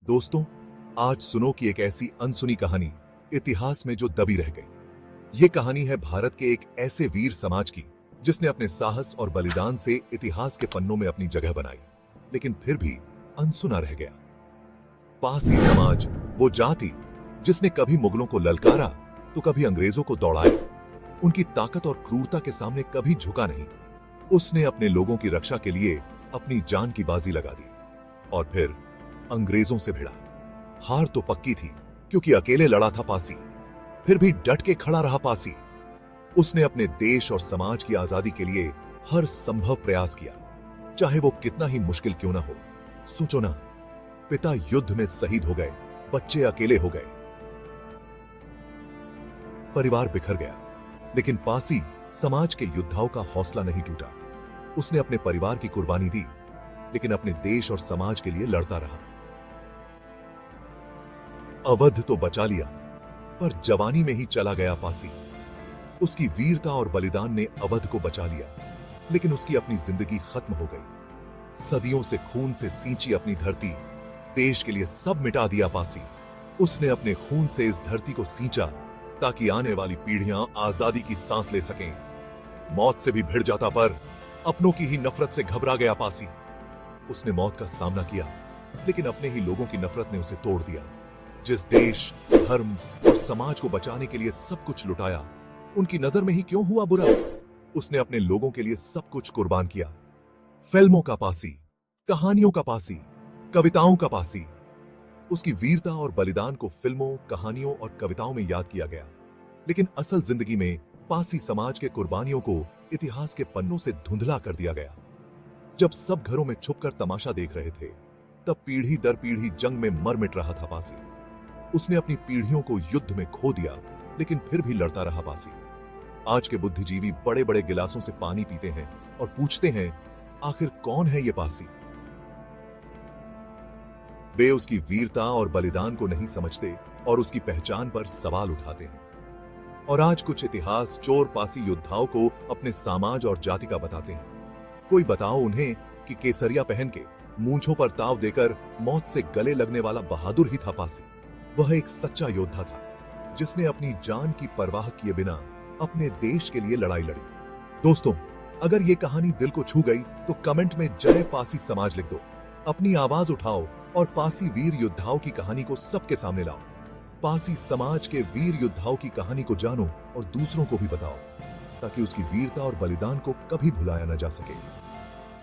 दोस्तों, आज सुनो कि एक ऐसी अनसुनी कहानी इतिहास में जो दबी रह गई। ये कहानी है भारत के एक ऐसे वीर समाज की जिसने अपने साहस और बलिदान से इतिहास के पन्नों में अपनी जगह बनाई, लेकिन फिर भी अनसुना रह गया। पासी समाज, वो जाति जिसने कभी मुगलों को ललकारा तो कभी अंग्रेजों को दौड़ाया, उनकी ताकत और क्रूरता के सामने कभी झुका नहीं। उसने अपने लोगों की रक्षा के लिए अपनी जान की बाजी लगा दी और फिर अंग्रेजों से भिड़ा। हार तो पक्की थी क्योंकि अकेले लड़ा था पासी, फिर भी डट के खड़ा रहा पासी। उसने अपने देश और समाज की आजादी के लिए हर संभव प्रयास किया, चाहे वो कितना ही मुश्किल क्यों ना हो। सोचो ना, पिता युद्ध में शहीद हो गए, बच्चे अकेले हो गए, परिवार बिखर गया, लेकिन पासी समाज के योद्धाओं का हौसला नहीं टूटा। उसने अपने परिवार की कुर्बानी दी, लेकिन अपने देश और समाज के लिए लड़ता रहा। अवध तो बचा लिया, पर जवानी में ही चला गया पासी। उसकी वीरता और बलिदान ने अवध को बचा लिया, लेकिन उसकी अपनी जिंदगी खत्म हो गई। सदियों से खून से सींची अपनी धरती, देश के लिए सब मिटा दिया पासी। उसने अपने खून से इस धरती को सींचा ताकि आने वाली पीढ़ियां आजादी की सांस ले सकें। मौत से भी भिड़ जाता, पर अपनों की ही नफरत से घबरा गया पासी। उसने मौत का सामना किया, लेकिन अपने ही लोगों की नफरत ने उसे तोड़ दिया। जिस देश, धर्म और समाज को बचाने के लिए सब कुछ लुटाया, उनकी नजर में ही क्यों हुआ बुरा? उसने अपने लोगों के लिए सब कुछ कुर्बान किया। फिल्मों का पासी, कहानियों का पासी, कविताओं का पासी। उसकी वीरता और बलिदान को फिल्मों, कहानियों और कविताओं में याद किया गया, लेकिन असल जिंदगी में पासी समाज के कुर्बानियों को इतिहास के पन्नों से धुंधला कर दिया गया। जब सब घरों में छुपकर तमाशा देख रहे थे, तब पीढ़ी दर पीढ़ी जंग में मर मिट रहा था पासी। उसने अपनी पीढ़ियों को युद्ध में खो दिया, लेकिन फिर भी लड़ता रहा पासी। आज के बुद्धिजीवी बड़े बड़े गिलासों से पानी पीते हैं और पूछते हैं, आखिर कौन है ये पासी? वे उसकी वीरता और बलिदान को नहीं समझते और उसकी पहचान पर सवाल उठाते हैं। और आज कुछ इतिहास चोर पासी योद्धाओं को अपने समाज और जाति का बताते हैं। कोई बताओ उन्हें कि केसरिया पहन के, मूंछों पर ताव देकर मौत से गले लगने वाला बहादुर ही था पासी। वह एक सच्चा योद्धा था, जिसने अपनी जान की परवाह किए बिना अपने देश के लिए लड़ाई लड़ी। दोस्तों, अगर ये कहानी दिल को छू गई तो कमेंट में जय पासी समाज लिख दो। अपनी आवाज उठाओ और पासी वीर योद्धाओं की कहानी को सबके सामने लाओ। पासी समाज के वीर योद्धाओं की कहानी को जानो और दूसरों को भी बताओ, ताकि उसकी वीरता और बलिदान को कभी भुलाया न जा सके।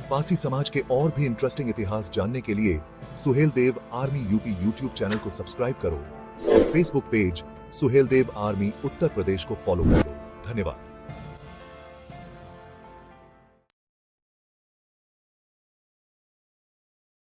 पासी समाज के और भी इंटरेस्टिंग इतिहास जानने के लिए Suhel Dev army UP YouTube channel को सब्सक्राइब करो और Facebook page Suhel Dev army Uttar Pradesh को फॉलो करो। धन्यवाद।